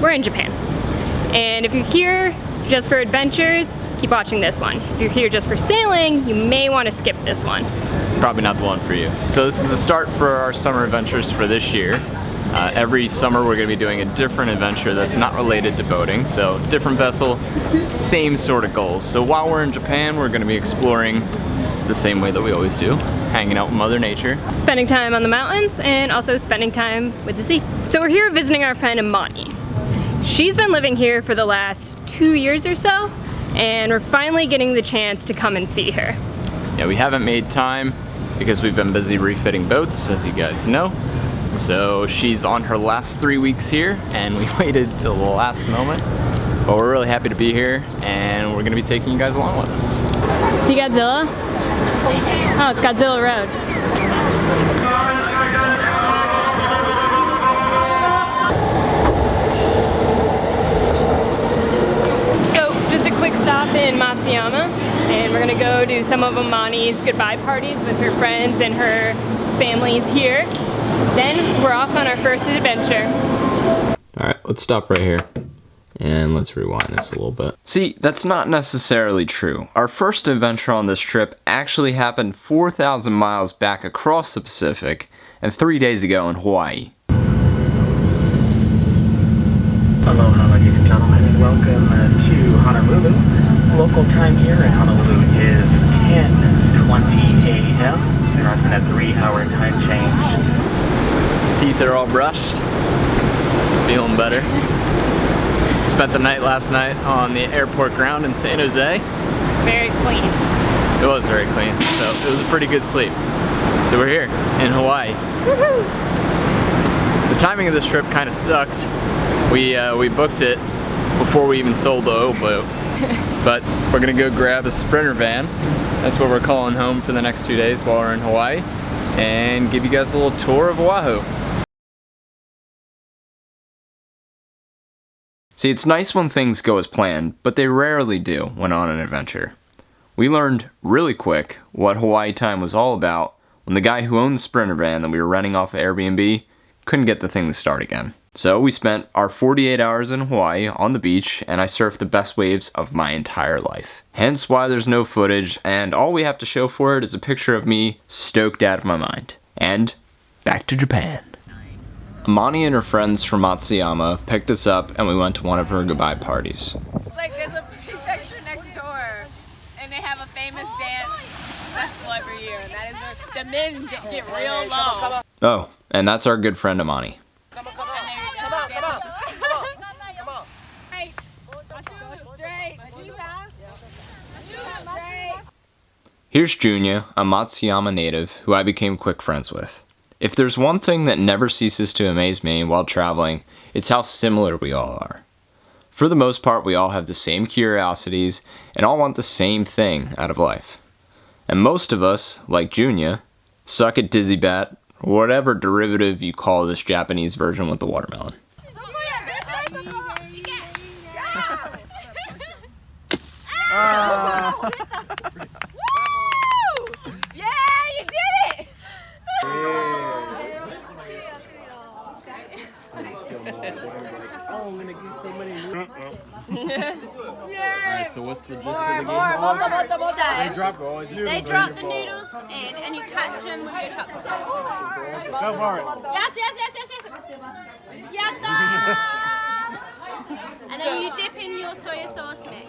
we're in Japan. And if you're here just for adventures, keep watching this one. If you're here just for sailing, you may want to skip this one. Probably not the one for you. So this is the start for our summer adventures for this year. Every summer we're going to be doing a different adventure that's not related to boating, so different vessel, same sort of goals. So while we're in Japan, we're going to be exploring the same way that we always do, hanging out with Mother Nature. Spending time on the mountains and also spending time with the sea. So we're here visiting our friend Imani. She's been living here for the last 2 years or so, and we're finally getting the chance to come and see her. Yeah, we haven't made time because we've been busy refitting boats, as you guys know. So she's on her last 3 weeks here, and we waited till the last moment. But we're really happy to be here, and we're gonna be taking you guys along with us. See Godzilla? Oh, it's Godzilla Road. So, just a quick stop in Matsuyama, and we're gonna go do some of Imani's goodbye parties with her friends and her families here. Then we're off on our first adventure. Alright, let's stop right here and let's rewind this a little bit. See, that's not necessarily true. Our first adventure on this trip actually happened 4,000 miles back across the Pacific and 3 days ago in Hawaii. Aloha, ladies and gentlemen. Welcome to Honolulu. Local time here in Honolulu is 10:20 a.m. We're on a 3-hour time change. Teeth are all brushed. Feeling better. Spent the night last night on the airport ground in San Jose. It's very clean. It was very clean, so it was a pretty good sleep. So we're here in Hawaii. Woohoo! The timing of this trip kind of sucked. We booked it before we even sold the oil boat. But we're gonna go grab a Sprinter van. That's what we're calling home for the next 2 days while we're in Hawaii, and give you guys a little tour of Oahu. See, it's nice when things go as planned, but they rarely do when on an adventure. We learned really quick what Hawaii time was all about when the guy who owned the Sprinter van that we were renting off of Airbnb couldn't get the thing to start again. So we spent our 48 hours in Hawaii on the beach, and I surfed the best waves of my entire life. Hence why there's no footage, and all we have to show for it is a picture of me stoked out of my mind. And back to Japan. Imani and her friends from Matsuyama picked us up, and we went to one of her goodbye parties. It's like there's a prefecture next door, and they have a famous dance festival every year, and that is the men get real low. Oh, and that's our good friend Imani. Come on. Hey, straight. Here's Junya, a Matsuyama native who I became quick friends with. If there's one thing that never ceases to amaze me while traveling, it's how similar we all are. For the most part, we all have the same curiosities and all want the same thing out of life. And most of us, like Junya, suck at dizzy bat, or whatever derivative you call this Japanese version with the watermelon. Alright, so what's the gist of the game? They drop the noodles in and you catch them with your chopsticks. Go for it. Yes. Yatta! And then you dip in your soy sauce mix.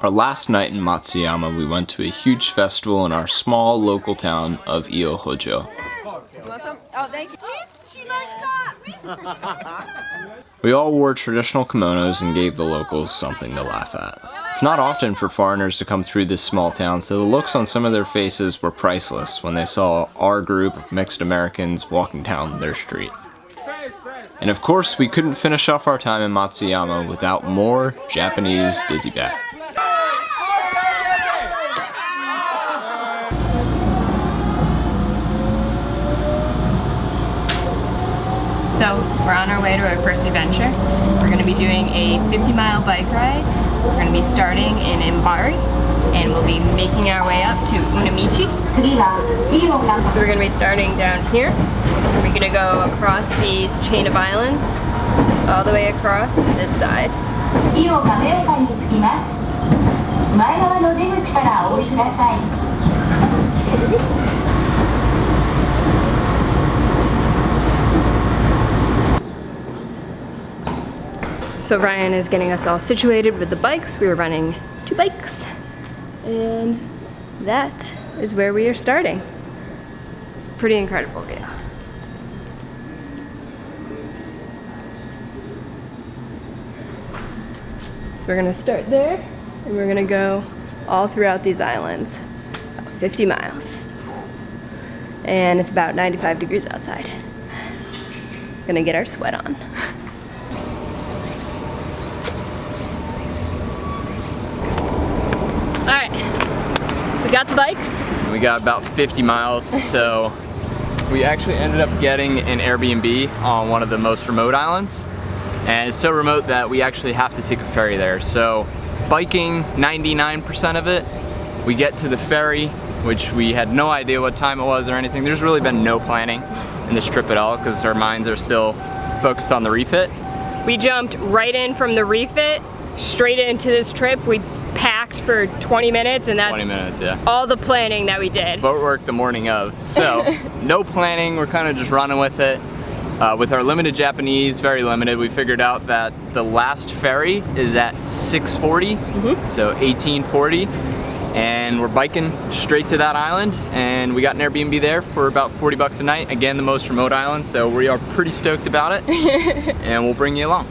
Our last night in Matsuyama, we went to a huge festival in our small local town of Iohojo. Oh, thank you. We all wore traditional kimonos and gave the locals something to laugh at. It's not often for foreigners to come through this small town, so the looks on some of their faces were priceless when they saw our group of mixed Americans walking down their street. And of course, we couldn't finish off our time in Matsuyama without more Japanese dizzy bat. So we're on our way to our first adventure. We're going to be doing a 50-mile bike ride. We're going to be starting in Imbari, and we'll be making our way up to Unamichi. So we're going to be starting down here. We're going to go across these chain of islands all the way across to this side. 次を亀岡に着きます。前側の出口からお降りください。So Ryan is getting us all situated with the bikes. We were running 2 bikes, and that is where we are starting. Pretty incredible view. So we're gonna start there, and we're gonna go all throughout these islands, about 50 miles. And it's about 95 degrees outside. Gonna get our sweat on. Alright, we got the bikes. We got about 50 miles, so we actually ended up getting an Airbnb on one of the most remote islands. And it's so remote that we actually have to take a ferry there. So biking, 99% of it. We get to the ferry, which we had no idea what time it was or anything. There's really been no planning in this trip at all because our minds are still focused on the refit. We jumped right in from the refit, straight into this trip. We packed for 20 minutes, and that's 20 minutes, yeah. all the planning that we did. Boat work the morning of. So no planning, we're kind of just running with it. With our limited Japanese, very limited, we figured out that the last ferry is at 6:40, so 18:40, and we're biking straight to that island, and we got an Airbnb there for about 40 bucks a night. Again, the most remote island, so we are pretty stoked about it, and we'll bring you along.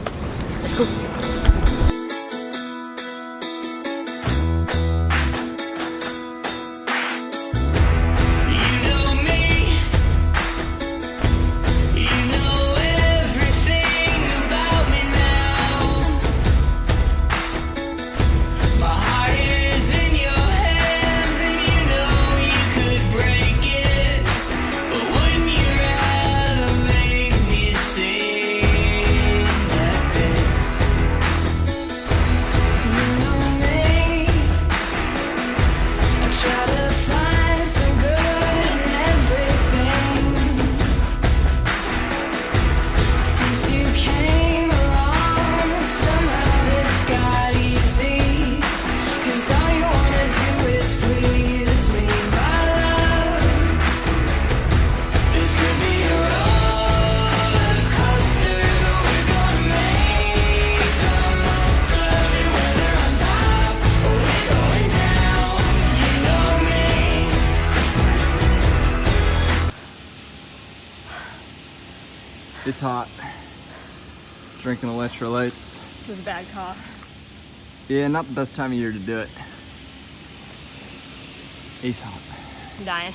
It's hot. Drinking electrolytes. This was a bad call. Yeah, not the best time of year to do it. It's hot. I'm dying.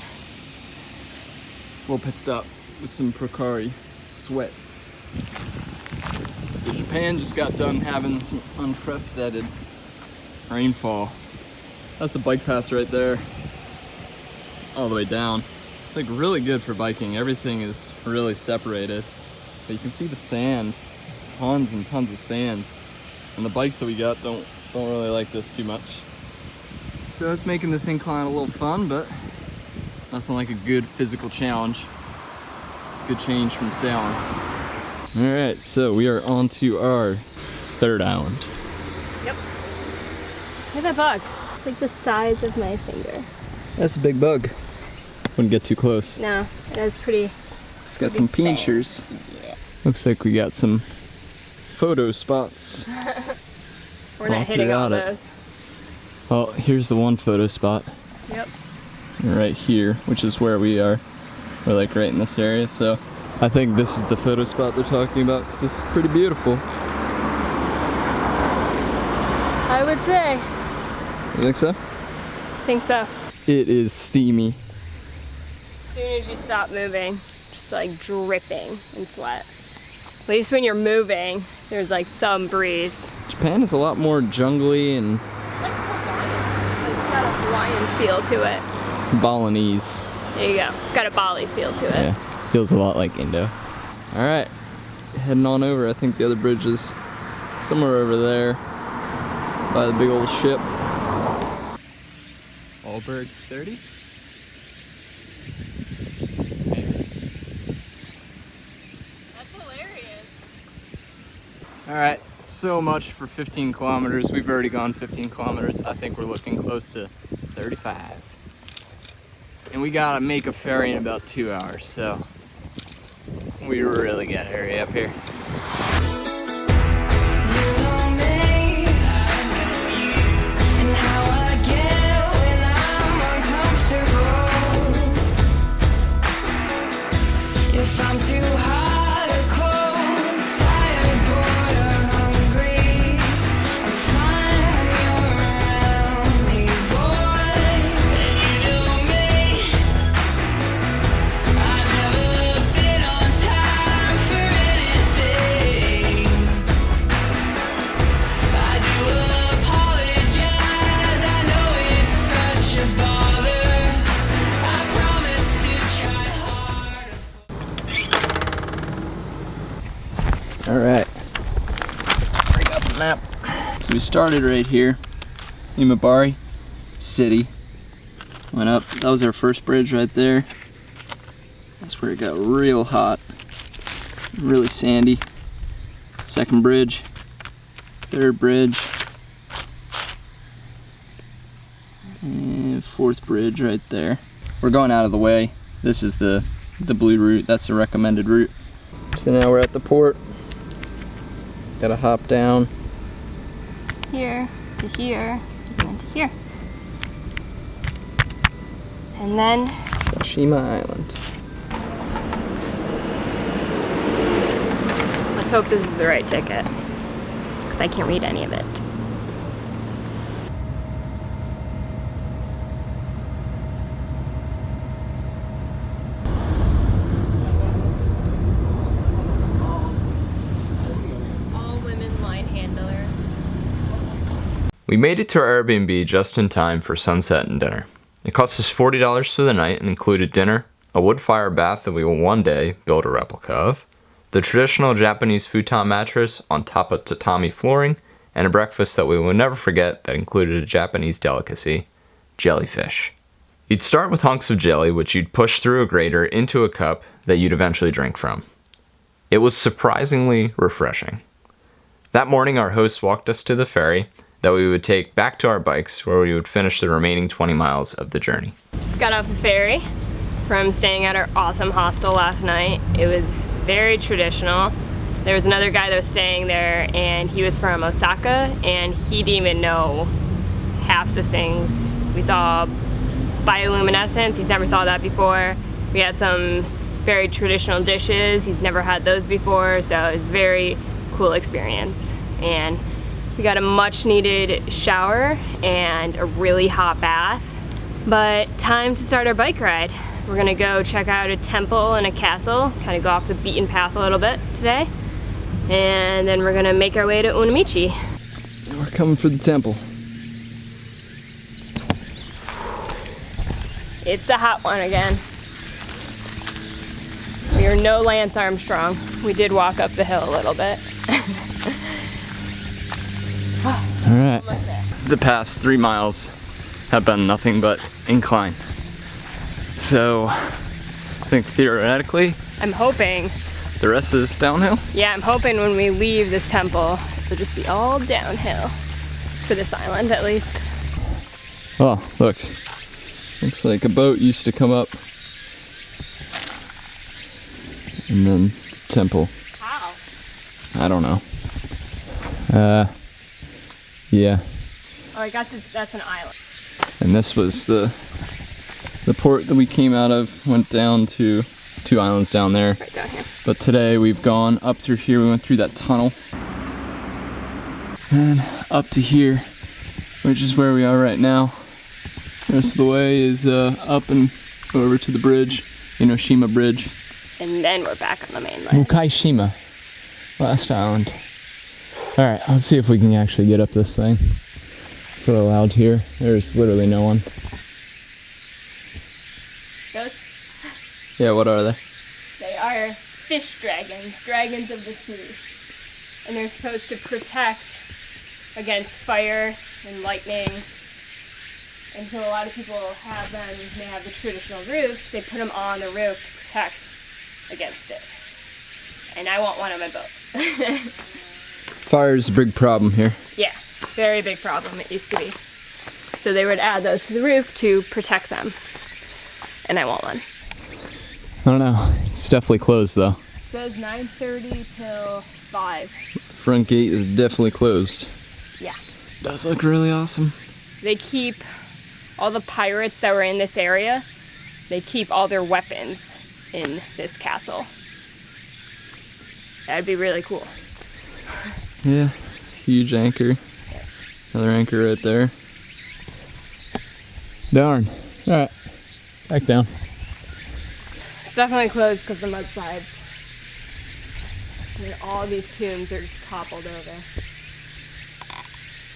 Little pit stop with some Procari sweat. So Japan just got done having some unprecedented rainfall. That's the bike path right there, all the way down. It's like really good for biking. Everything is really separated. But you can see the sand. There's tons and tons of sand. And the bikes that we got don't really like this too much. So it's making this incline a little fun, but nothing like a good physical challenge. Good change from sailing. All right, so we are on to our 3rd island. Yep. Look at that bug. It's like the size of my finger. That's a big bug. Wouldn't get too close. No, it is pretty. It's got some pinchers. Looks like we got some photo spots. We're not hitting all those. Well, here's the one photo spot. Yep. Right here, which is where we are. We're like right in this area, so I think this is the photo spot they're talking about because this is pretty beautiful. I would say. You think so? I think so. It is steamy. As soon as you stop moving, just like dripping in sweat. At least when you're moving, there's like some breeze. Japan is a lot more jungly and Like Hawaiian. It's got a Hawaiian feel to it. Balinese. There you go. It's got a Bali feel to it. Yeah, feels a lot like Indo. All right, heading on over. I think the other bridge is somewhere over there by the big old ship. Allberg 30? That's hilarious. Alright, so much for 15 kilometers. We've already gone 15 kilometers. I think we're looking close to 35. And we gotta make a ferry in about 2 hours, so we really gotta hurry up here. If I'm too hot or cold, tired, bored or hungry, I'm fine when you're around me, boy. And you know me, I never been on time for anything. I do apologize, I know it's such a bother. I promise to try hard. Alright, bring up the map. So we started right here, Imabari City. Went up, that was our first bridge right there. That's where it got real hot, really sandy. Second bridge, third bridge, and fourth bridge right there. We're going out of the way. This is the blue route, that's the recommended route. So now we're at the port. Gotta hop down. Here to here, and then to here. And then Sashima Island. let's hope this is the right ticket, because I can't read any of it. All women line handlers. We made it to our Airbnb just in time for sunset and dinner. It cost us $40 for the night and included dinner, a wood fire bath that we will one day build a replica of, the traditional Japanese futon mattress on top of tatami flooring, and a breakfast that we will never forget that included a Japanese delicacy, jellyfish. You'd start with hunks of jelly, which you'd push through a grater into a cup that you'd eventually drink from. It was surprisingly refreshing. That morning, our host walked us to the ferry that we would take back to our bikes, where we would finish the remaining 20 miles of the journey. Just got off the ferry from staying at our awesome hostel last night. It was very traditional. There was another guy that was staying there, and he was from Osaka, and he didn't even know half the things. We saw bioluminescence, he's never saw that before. We had some very traditional dishes, he's never had those before, so it was a very cool experience. And we got a much needed shower and a really hot bath. But time to start our bike ride. We're gonna go check out a temple and a castle, kind of go off the beaten path a little bit today. And then we're gonna make our way to Unamichi. And we're coming for the temple. It's a hot one again. We are no Lance Armstrong. We did walk up the hill a little bit. Alright. The past 3 miles have been nothing but incline. So, I think theoretically, I'm hoping, the rest is downhill. yeah, I'm hoping when we leave this temple, it'll just be all downhill. For this island, at least. Oh, look. Looks like a boat used to come up. And then temple. How? I don't know. Yeah. Oh, I guess that's an island. And this was the port that we came out of, went down to 2 islands down there. Right down here. But today we've gone up through here, we went through that tunnel. And up to here, which is where we are right now. The rest of the way is up and over to the bridge, Enoshima Bridge. And then we're back on the mainland. Mukaishima, last island. Alright, let's see if we can actually get up this thing. It's really loud here. There's literally no one. Those? Yeah, what are they? They are fish dragons, dragons of the sea. And they're supposed to protect against fire and lightning. And so a lot of people have them, they have the traditional roofs, they put them on the roof to protect against it. And I want one on my boat. Fire's a big problem here. Yeah, very big problem it used to be. So they would add those to the roof to protect them. And I want one. I don't know. It's definitely closed though. It says 9:30 till 5. Front gate is definitely closed. Yeah. Does look really awesome. They keep all the pirates that were in this area, they keep all their weapons in this castle. That'd be really cool. Yeah, huge anchor. Another anchor right there. Darn. Alright, back down. It's definitely closed because of the mudslides. And then all these tombs are just toppled over.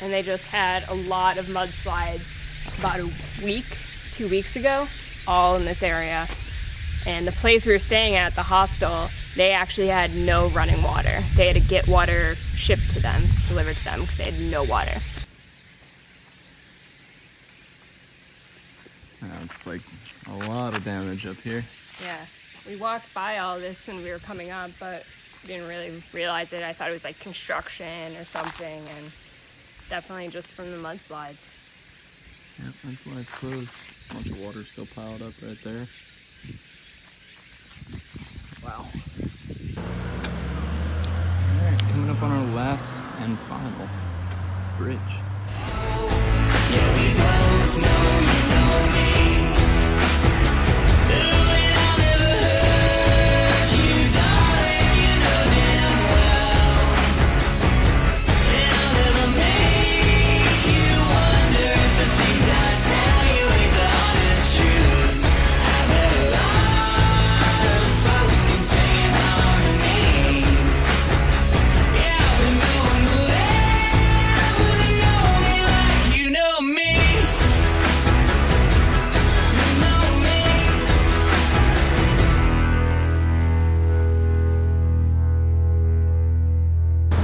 And they just had a lot of mudslides about a week, 2 weeks ago, all in this area. And the place we were staying at, the hostel, they actually had no running water. They had to get water shipped to them, delivered to them, because they had no water. It's like a lot of damage up here. Yeah, we walked by all this when we were coming up, but didn't really realize it. I thought it was like construction or something, and definitely just from the mudslides. Yep, mudslides closed. A bunch of water still piled up right there. Wow. Alright, coming up on our last and final bridge.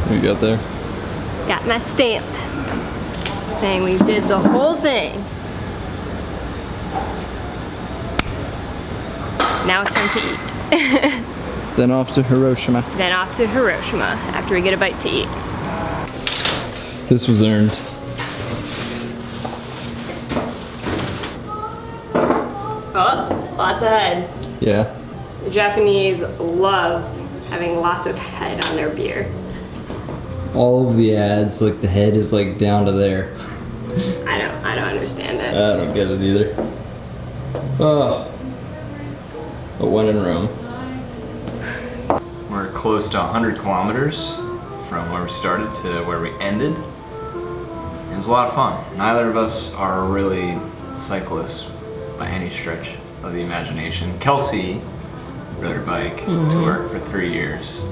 What you got there? Got my stamp saying we did the whole thing. Now it's time to eat. Then off to Hiroshima. Then off to Hiroshima after we get a bite to eat. This was earned. Oh, lots of head. Yeah. The Japanese love having lots of head on their beer. All of the ads, like the head is like down to there. I don't understand it. I don't get it either. Oh. But when in Rome. We're close to 100 kilometers from where we started to where we ended. It was a lot of fun. Neither of us are really cyclists by any stretch of the imagination. Kelsey rode her bike to work for 3 years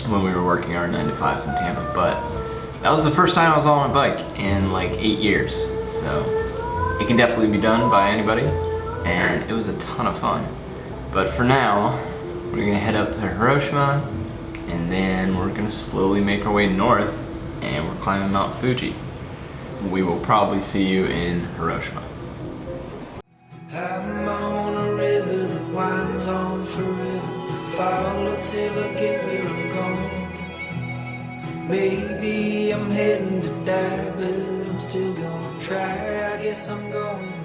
when we were working our 9-to-5s in Tampa, but that was the first time I was on my bike in like 8 years. So it can definitely be done by anybody, and it was a ton of fun. But for now, we're gonna head up to Hiroshima, and then we're gonna slowly make our way north, and we're climbing Mount Fuji. We will probably see you in Hiroshima. I'm on a river that winds on forever. Follow till I get where I'm going. Maybe I'm heading to die, but I'm still gonna try. I guess I'm going